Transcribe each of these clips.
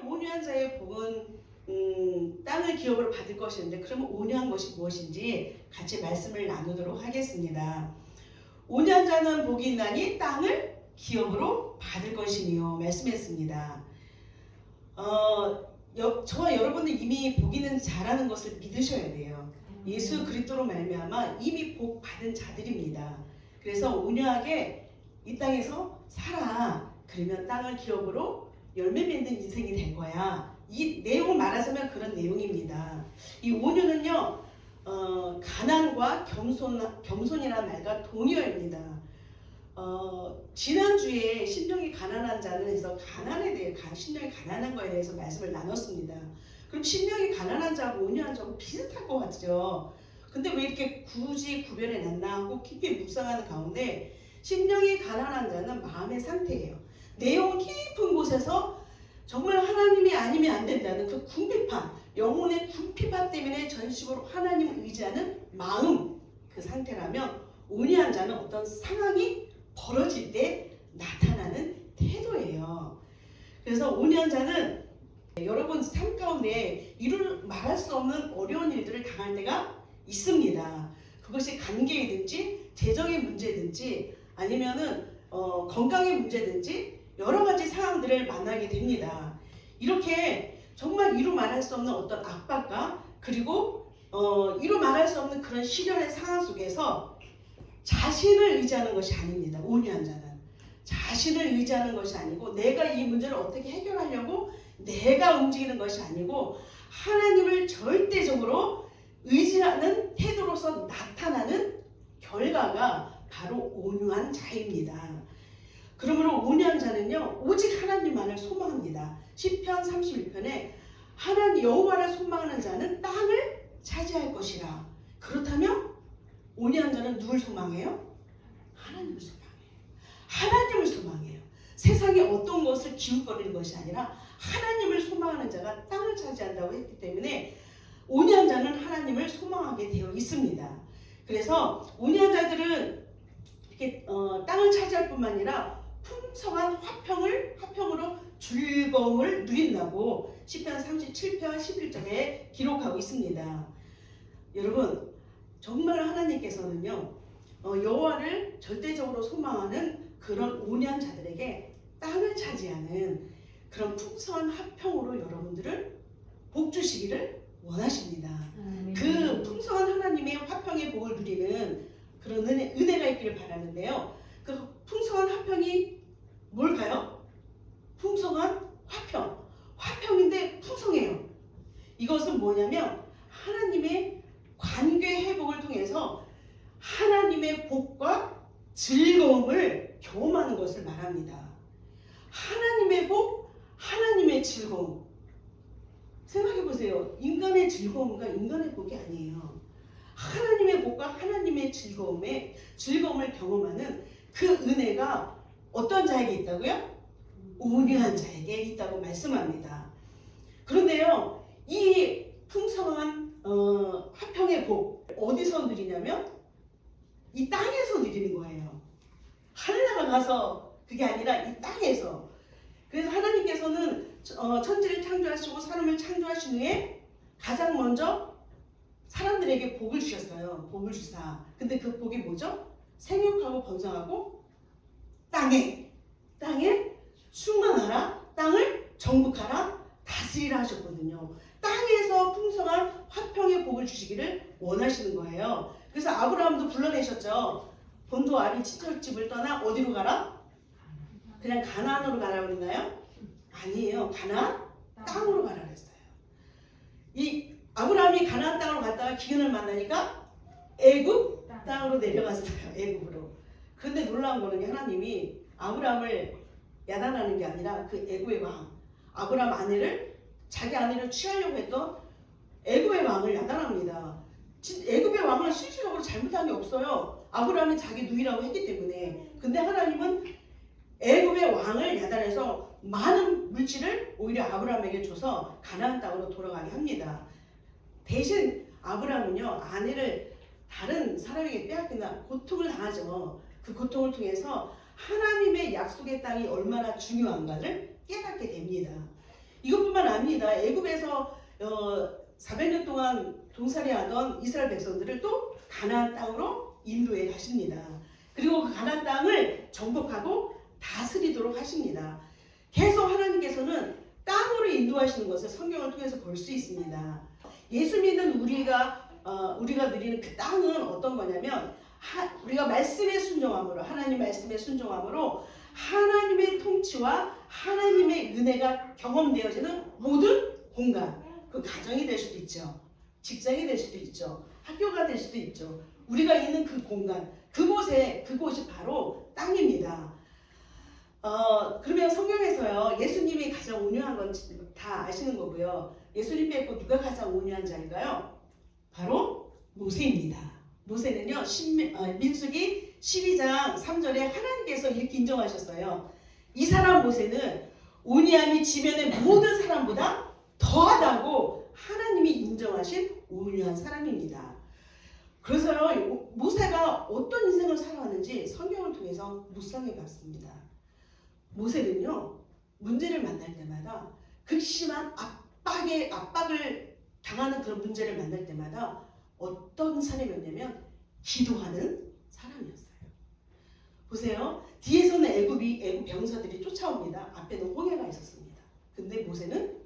온유한 자의 복은 땅을 기업으로 받을 것인데, 그러면 온유한 것이 무엇인지 같이 말씀을 나누도록 하겠습니다. 온유한 자는 복이 있나니 땅을 기업으로 받을 것이며 말씀했습니다. 저와 여러분은 이미 복 있는 자라는 것을 믿으셔야 돼요. 예수 그리스도로 말미암아 이미 복 받은 자들입니다. 그래서 온유하게 이 땅에서 살아. 그러면 땅을 기업으로 열매 맺는 인생이 될 거야. 이 내용을 말하자면 그런 내용입니다. 이 온유는요, 가난과 겸손이라는 말과 동의어입니다. 지난주에 심령이 가난한 자는 해서 가난에 대해 심령이 가난한 거에 대해서 말씀을 나눴습니다. 그럼 심령이 가난한 자하고 온유한 자하고 비슷할 것 같죠. 근데 왜 이렇게 굳이 구별해 놨나 하고 깊이 묵상하는 가운데, 심령이 가난한 자는 마음의 상태예요. 내용 깊은 곳에서 정말 하나님이 아니면 안 된다는 그 궁핍함, 영혼의 궁핍함 때문에 전식으로 하나님을 의지하는 마음, 그 상태라면, 온유한 자는 어떤 상황이 벌어질 때 나타나는 태도예요. 그래서 온유한 자는 여러분 삶 가운데 말할 수 없는 어려운 일들을 당할 때가 있습니다. 그것이 관계이든지 재정의 문제든지 아니면은 건강의 문제든지 여러 가지 상황들을 만나게 됩니다. 이렇게 정말 이루 말할 수 없는 어떤 압박과 그리고 이루 말할 수 없는 그런 시련의 상황 속에서 자신을 의지하는 것이 아닙니다. 온유한 자는 자신을 의지하는 것이 아니고, 내가 이 문제를 어떻게 해결하려고 내가 움직이는 것이 아니고, 하나님을 절대적으로 의지하는 태도로서 나타나는 결과가 바로 온유한 자입니다. 그러므로 온유한 자는요, 오직 하나님만을 소망합니다. 시편 31편에 하나님 여호와를 소망하는 자는 땅을 차지할 것이라. 그렇다면 온유한 자는 누굴 소망해요? 하나님을 소망해요. 하나님을 소망해요. 세상에 어떤 것을 기웃거리는 것이 아니라 하나님을 소망하는 자가 땅을 차지한다고 했기 때문에 온유한 자는 하나님을 소망하게 되어 있습니다. 그래서 온유한 자들은 이렇게 땅을 차지할 뿐만 아니라 풍성한 화평으로 즐거움을 누린다고 시편 37편 11절에 기록하고 있습니다. 여러분, 정말 하나님께서는요, 여호와를 절대적으로 소망하는 그런 온유한 자들에게 땅을 차지하는 그런 풍성한 화평으로 여러분들을 복 주시기를 원하십니다. 그 풍성한 하나님의 화평의 복을 누리는 그런 은혜가 있기를 바라는데요. 그 풍성한 화평이 뭘까요? 풍성한 화평. 화평인데 풍성해요. 이것은 뭐냐면 하나님의 관계 회복을 통해서 하나님의 복과 즐거움을 경험하는 것을 말합니다. 하나님의 복, 하나님의 즐거움. 생각해 보세요. 인간의 즐거움과 인간의 복이 아니에요. 하나님의 복과 하나님의 즐거움을 경험하는 그 은혜가 어떤 자에게 있다고요? 온유한 자에게 있다고 말씀합니다. 그런데요, 이 풍성한 화평의 복 어디서 누리냐면 이 땅에서 누리는 거예요. 하늘나라 가서 그게 아니라 이 땅에서. 그래서 하나님께서는 천지를 창조하시고 사람을 창조하신 후에 가장 먼저 사람들에게 복을 주셨어요. 복을 주사. 근데 그 복이 뭐죠? 생육하고 번성하고 땅에 충만하라, 땅을 정복하라, 다스리라 하셨거든요. 땅에서 풍성한 화평의 복을 주시기를 원하시는 거예요. 그래서 아브라함도 불러내셨죠. 본토 아비 친척집을 떠나 어디로 가라? 그냥 가나안으로 가라 그랬나요? 아니에요. 가나안 땅으로 가라 그랬어요. 이 아브라함이 가나안 땅으로 갔다가 기근을 만나니까 애굽 땅으로 내려갔어요. 애굽으로. 그런데 놀라운 거는 하나님이 아브라함을 야단하는 게 아니라 그 애굽의 왕, 아브라함 아내를, 자기 아내를 취하려고 했던 애굽의 왕을 야단합니다. 애굽의 왕은 실질적으로 잘못한 게 없어요. 아브라함이 자기 누이라고 했기 때문에. 근데 하나님은 애굽의 왕을 야단해서 많은 물질을 오히려 아브라함에게 줘서 가나안 땅으로 돌아가게 합니다. 대신 아브라함은요, 아내를 다른 사람에게 빼앗기나 고통을 당하죠. 그 고통을 통해서 하나님의 약속의 땅이 얼마나 중요한가를 깨닫게 됩니다. 이것뿐만 아닙니다. 애굽에서 400년 동안 동살이하던 이스라엘 백성들을 또 가나안 땅으로 인도해 가십니다. 그리고 그 가나안 땅을 정복하고 다스리도록 하십니다. 계속 하나님께서는 땅으로 인도하시는 것을 성경을 통해서 볼 수 있습니다. 예수 믿는 우리가 누리는 그 땅은 어떤 거냐면 우리가 말씀에 순종함으로 하나님 말씀에 순종함으로 하나님의 통치와 하나님의 은혜가 경험되어지는 모든 공간, 그 가정이 될 수도 있죠, 직장이 될 수도 있죠, 학교가 될 수도 있죠. 우리가 있는 그 공간, 그곳이 바로 땅입니다. 그러면 성경에서요, 예수님이 가장 온유한 건 다 아시는 거고요. 예수님 빼고 누가 가장 온유한 자인가요? 바로 모세입니다. 모세는요, 민수기 12장 3절에 하나님께서 이렇게 인정하셨어요. 이 사람 모세는 온유함이 지면의 모든 사람보다 더하다고 하나님이 인정하신 온유한 사람입니다. 그래서요, 모세가 어떤 인생을 살아왔는지 성경을 통해서 묵상해 봤습니다. 모세는요, 문제를 만날 때마다 극심한 압박을 당하는 그런 문제를 만날 때마다 어떤 사람이었냐면 기도하는 사람이었어요. 보세요. 뒤에서는 애굽 병사들이 쫓아옵니다. 앞에는 홍해가 있었습니다. 근데 모세는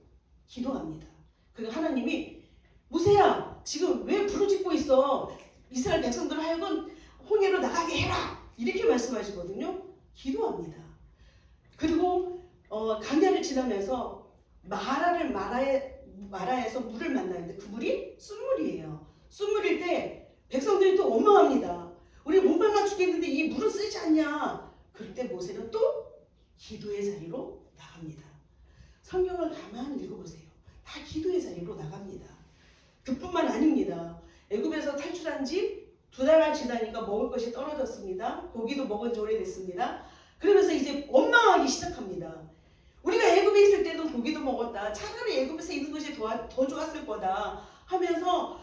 기도합니다. 그리고 하나님이 모세야, 지금 왜 부르짖고 있어? 이스라엘 백성들 하여금 홍해로 나가게 해라. 이렇게 말씀하시거든요. 기도합니다. 그리고 강야를 지나면서 마라에서 물을 만나는데 그 물이 순물이에요. 순물일 때 백성들이 또 원망합니다. 우리 목말라 죽겠는데 이 물은 쓰지 않냐. 그럴 때 모세는 또 기도의 자리로 나갑니다. 성경을 가만히 읽어보세요. 다 기도의 자리로 나갑니다. 그뿐만 아닙니다. 애굽에서 탈출한 지 2달을 지나니까 먹을 것이 떨어졌습니다. 고기도 먹은 지 오래됐습니다. 그러면서 이제 원망하기 시작합니다. 우리가 애굽에 있을 때도 고기도 먹었다. 차라리 애굽에서 있는 것이 더 좋았을 거다 하면서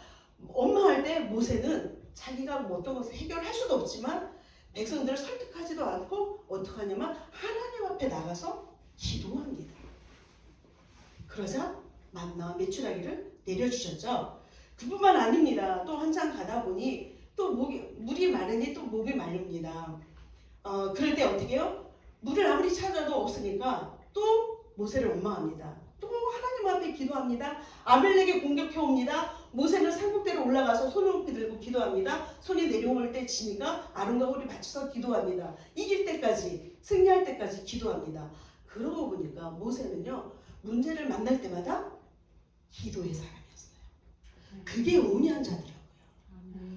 원망할 때 모세는 자기가 뭐 어떤 것을 해결할 수도 없지만 백성들을 설득하지도 않고 어떻게 하냐면 하나님 앞에 나가서 기도합니다. 그러자 만나와 메추라기를 내려주셨죠. 그뿐만 아닙니다. 또 한참 가다 보니 또 물이 마르니 또 목이 마릅니다. 그럴 때 어떻게 해요? 물을 아무리 찾아도 없으니까 또 모세를 원망합니다. 또 하나님 앞에 기도합니다. 아벨렉이 공격해 옵니다. 모세는 산꼭대로 올라가서 손을 높이 들고 기도합니다. 손이 내려올 때 지니까 아론과 홀이 받쳐서 기도합니다. 이길 때까지, 승리할 때까지 기도합니다. 그러고 보니까 모세는요, 문제를 만날 때마다 기도의 사람이었어요. 그게 온유한 자더라고요.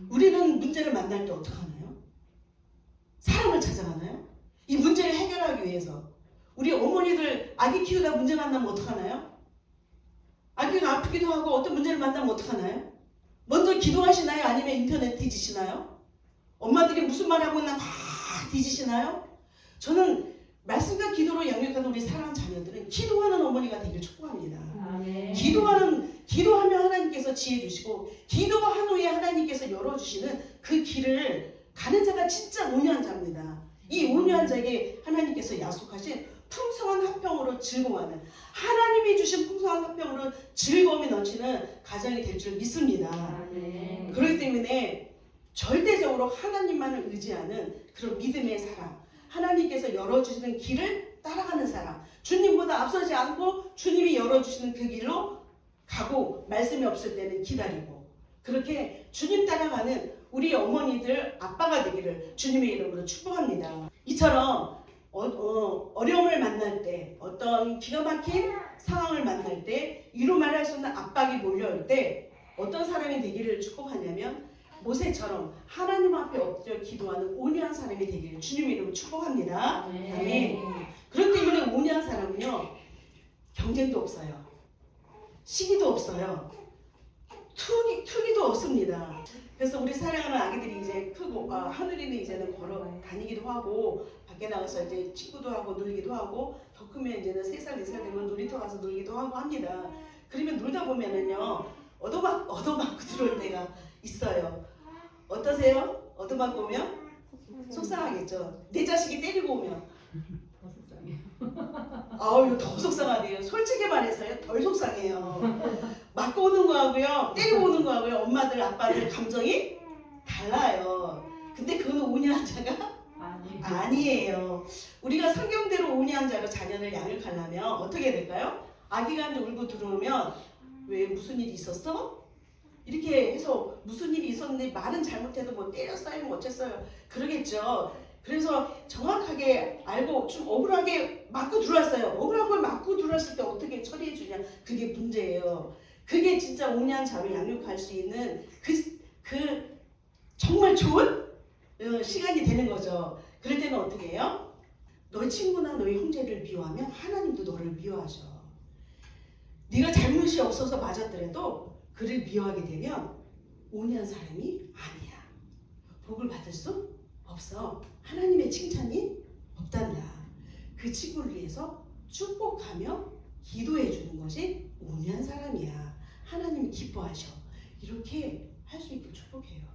우리는 문제를 만날 때 어떻게 하나요? 사람을 찾아가나요? 이 문제를 해결하기 위해서. 우리 어머니들 아기 키우다 문제 만나면 어떡하나요? 아기가 아프기도 하고 어떤 문제를 만나면 어떡하나요? 먼저 기도하시나요? 아니면 인터넷 뒤지시나요? 엄마들이 무슨 말 하고 있나 다 뒤지시나요? 저는 말씀과 기도로 양육하는 우리 사랑하는 자녀들은 기도하는 어머니가 되길 축복합니다. 기도하면 하나님께서 지혜 주시고 기도한 후에 하나님께서 열어주시는 그 길을 가는 자가 진짜 온유한 자입니다. 이 온유한 자에게 하나님께서 약속하신 풍성한 화평으로 즐거워하는, 하나님이 주신 풍성한 화평으로 즐거움이 넘치는 가정이 될 줄 믿습니다. 그렇기 때문에 절대적으로 하나님만을 의지하는 그런 믿음의 사람, 하나님께서 열어주시는 길을 따라가는 사람, 주님보다 앞서지 않고 주님이 열어주시는 그 길로 가고 말씀이 없을 때는 기다리고, 그렇게 주님 따라가는 우리 어머니들 아빠가 되기를 주님의 이름으로 축복합니다. 이처럼 어려움을 만날 때, 어떤 기가 막힌 상황을 만날 때, 이루 말할 수 없는 압박이 몰려올 때 어떤 사람이 되기를 축복하냐면 모세처럼 하나님 앞에 엎드려 기도하는 온유한 사람이 되기를 주님의 이름으로 축복합니다. 아멘. 그렇기 때문에 온유한 사람은요, 경쟁도 없어요, 시기도 없어요, 투기도 없습니다. 그래서 우리 사랑하는 아기들이 이제 크고 하늘이는 이제는 걸어 다니기도 하고 밖에 나가서 이제 친구도 하고 놀기도 하고, 더 크면 이제는 3살 4살 되면 놀이터 가서 놀기도 하고 합니다. 그러면 놀다 보면은요, 얻어맞고 들어올 때가 있어요. 어떠세요? 얻어맞고 오면 속상하겠죠. 내 자식이 때리고 오면 아우 이거 더 속상하네요. 솔직히 말해서요 덜 속상해요. 맞고 오는 거하고요 때리고 오는 거하고요 엄마들 아빠들 감정이 달라요. 근데 그거는 온유한자가 아니에요. 우리가 성경대로 온유한자로 자녀를 양육하려면 어떻게 될까요? 아기가 울고 들어오면 왜 무슨 일이 있었어? 이렇게 해서 무슨 일이 있었는데 말은 잘못해도 뭐 때렸어요 뭐 어쨌어요 그러겠죠. 그래서 정확하게 알고 좀 억울하게 맞고 들어왔어요. 억울하게 맞고 들어왔을 때 어떻게 처리해 주냐 그게 문제예요. 그게 진짜 온유한 자로 양육할 수 있는 그 정말 좋은 시간이 되는 거죠. 그럴 때는 어떻게 해요? 너희 친구나 너희 형제를 미워하면 하나님도 너를 미워하셔. 네가 잘못이 없어서 맞았더라도 그를 미워하게 되면 온유한 사람이 아니야. 복을 받을 수 없어. 하나님의 칭찬이 없단다. 그 친구를 위해서 축복하며 기도해 주는 것이 온유한 사람이야. 하나님이 기뻐하셔. 이렇게 할 수 있게 축복해요.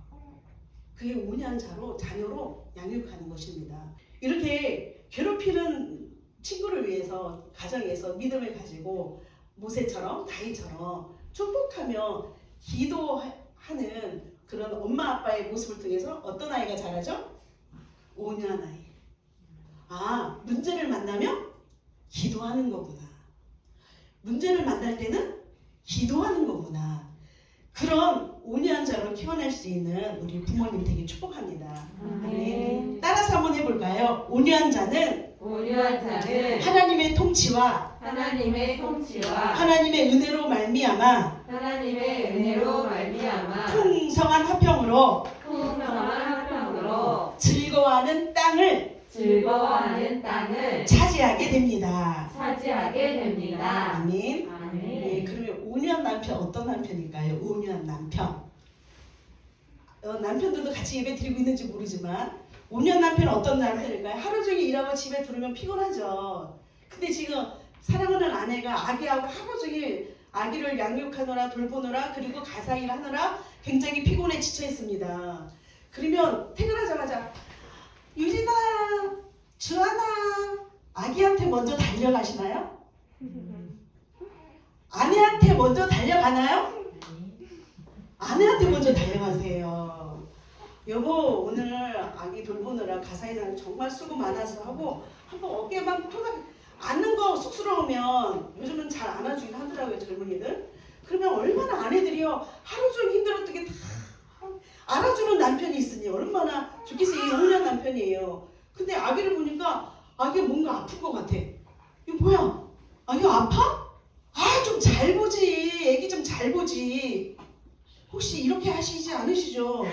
그게 온유한 자녀로 양육하는 것입니다. 이렇게 괴롭히는 친구를 위해서 가정에서 믿음을 가지고 모세처럼 다윗처럼 축복하며 기도하는 그런 엄마 아빠의 모습을 통해서 어떤 아이가 자라죠? 온유한 아이. 아, 문제를 만나면 기도하는 거구나. 문제를 만날 때는 기도하는 거구나. 그런 온유한 자로 키워낼 수 있는 우리 부모님 되게 축복합니다. 네. 따라서 한번 해볼까요? 온유한 자는 하나님의 통치와 하나님의 은혜로 말미암아 풍성한 화평으로 즐거워하는 땅을 차지하게 됩니다. 아멘. 네, 그러면 온유한 남편 어떤 남편일까요? 온유한 남편. 남편들도 같이 예배 드리고 있는지 모르지만 온유한 남편은 어떤 남편일까요? 하루 종일 일하고 집에 들어오면 피곤하죠. 근데 지금 사랑하는 아내가 아기하고 하루 종일 아기를 양육하느라 돌보느라 그리고 가사일 하느라 굉장히 피곤해 지쳐 있습니다. 그러면 퇴근하자마자 유진아, 주하나 아기한테 먼저 달려가시나요? 아내한테 먼저 달려가나요? 아내한테 먼저 달려가세요. 여보 오늘 아기 돌보느라 가사일하는 정말 수고 많아서 하고 한번 어깨만 토닥 안는 거 쑥스러우면 요즘은 잘 안아주긴 하더라고요 젊은이들. 그러면 얼마나 아내들이요 하루 종일 힘들었던 게 다 알아주는 남편이 있으니 얼마나 좋겠어요. 이 온유한 남편이에요. 근데 아기를 보니까 아기가 뭔가 아픈 것 같아. 이거 뭐야? 아기가 아파? 아 좀 잘 보지. 애기 좀 잘 보지. 혹시 이렇게 하시지 않으시죠?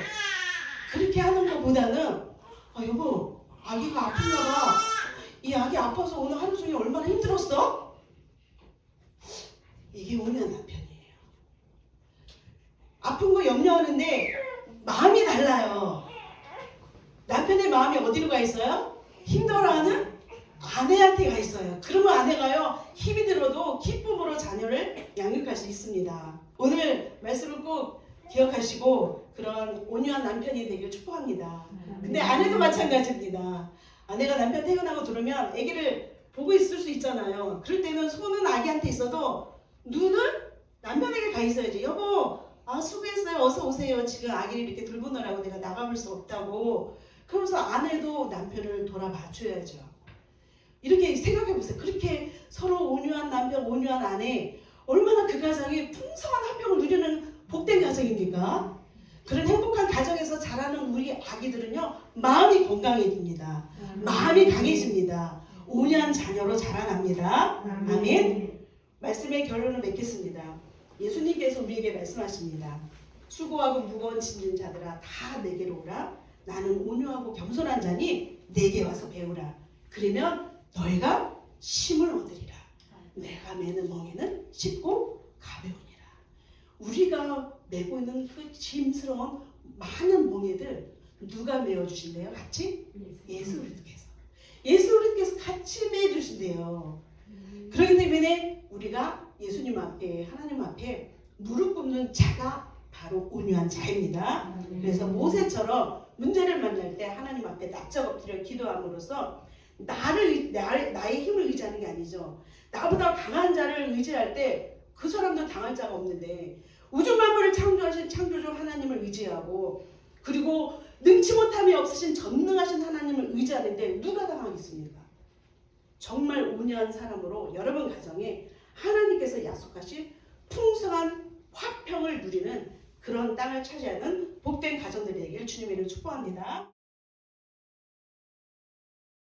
그렇게 하는 것보다는 여보 아기가 아픈가 봐. 이 아기 아파서 오늘 하루 종일 얼마나 힘들었어? 이게 온유한 남편이에요. 아픈 거 염려하는데 마음이 달라요. 남편의 마음이 어디로 가 있어요? 힘들어하는 아내한테 가 있어요. 그러면 아내가요 힘이 들어도 기쁨으로 자녀를 양육할 수 있습니다. 오늘 말씀을 꼭 기억하시고 그런 온유한 남편이 되길 축복합니다. 근데 아내도 마찬가지입니다. 아내가 남편 퇴근하고 들어오면 아기를 보고 있을 수 있잖아요. 그럴 때는 손은 아기한테 있어도 눈은 남편에게 가 있어야지. 여보 수고했어요. 어서 오세요. 지금 아기를 이렇게 돌보느라고 내가 나가볼 수 없다고. 그러면서 아내도 남편을 돌아봐 줘야죠. 이렇게 생각해 보세요. 그렇게 서로 온유한 남편, 온유한 아내 얼마나 그 가정이 풍성한 화평을 누리는 복된 가정입니까? 그런 행복한 가정에서 자라는 우리 아기들은요 마음이 건강해집니다. 마음이 강해집니다. 온유한 자녀로 자라납니다. 아멘. 말씀의 결론을 맺겠습니다. 예수님께서 우리에게 말씀하십니다. 수고하고 무거운 짐진 자들아 다 내게로 오라. 나는 온유하고 겸손한 자니 내게 와서 배우라. 그러면 너희가 쉼을 얻으리라. 내가 매는 멍에는 쉽고 가벼우니라. 우리가 메고 있는 그 짐스러운 많은 멍에들 누가 메어주신대요? 같이? 예수 그리스도께서. 예수 그리스도께서 같이 메어주신대요. 그렇기 때문에 우리가 예수님 앞에 하나님 앞에 무릎 꿇는 자가 바로 온유한 자입니다. 그래서 모세처럼 문제를 만날 때 하나님 앞에 납작 엎드려 기도함으로써 나의 힘을 의지하는 게 아니죠. 나보다 강한 자를 의지할 때 그 사람도 당할 자가 없는데 우주 만물을 창조하신 창조주 하나님을 의지하고 그리고 능치 못함이 없으신 전능하신 하나님을 의지하는데 누가 당하겠습니까? 정말 온유한 사람으로 여러분 가정에 하나님께서 약속하신 풍성한 화평을 누리는 그런 땅을 차지하는 복된 가정들이 되길 주님의 이름으로 축복합니다.